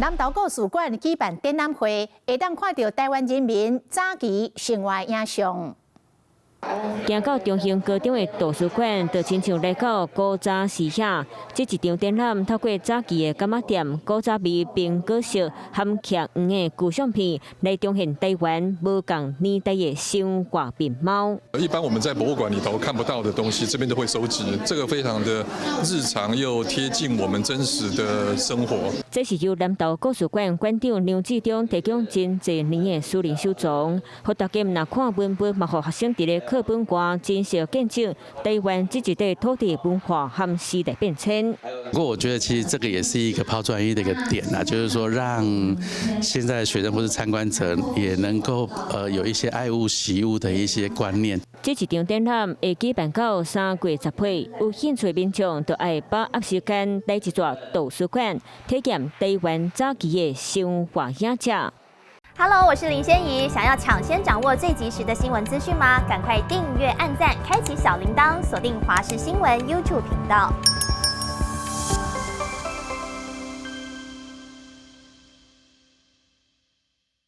南投故事馆举办展览会，会当看到台湾人民早期生活影像。 行到中兴高中的图书馆，就亲像来到古早时下。这一场展览透过早期的柑仔店、古早味冰果色、含剧黄的旧相片，来彰显台湾无共年代的生活面貌。一般我们在博物馆里头看不到的东西，这边都会收集。这个非常的日常又贴近我们真实的生活。这是由南投故事馆馆长梁志忠提供真侪年的私人收藏，互大家若看文本，嘛互学生伫咧课本外真实见证台湾这一块土地文化和时代变迁。不过我觉得其实这个也是一个抛砖引玉的一个点啊，就是说让现在的学生或是参观者也能够有一些爱物惜物的一些观念。这一场展览会举办到3月10日，有兴趣的民众就爱把握时间来一座图书馆体验台湾早期的生活影像。 Hello， 我是林仙怡。想要抢先掌握最及时的新闻资讯吗？赶快订阅、按赞、开启小铃铛，锁定华视新闻 YouTube 频道。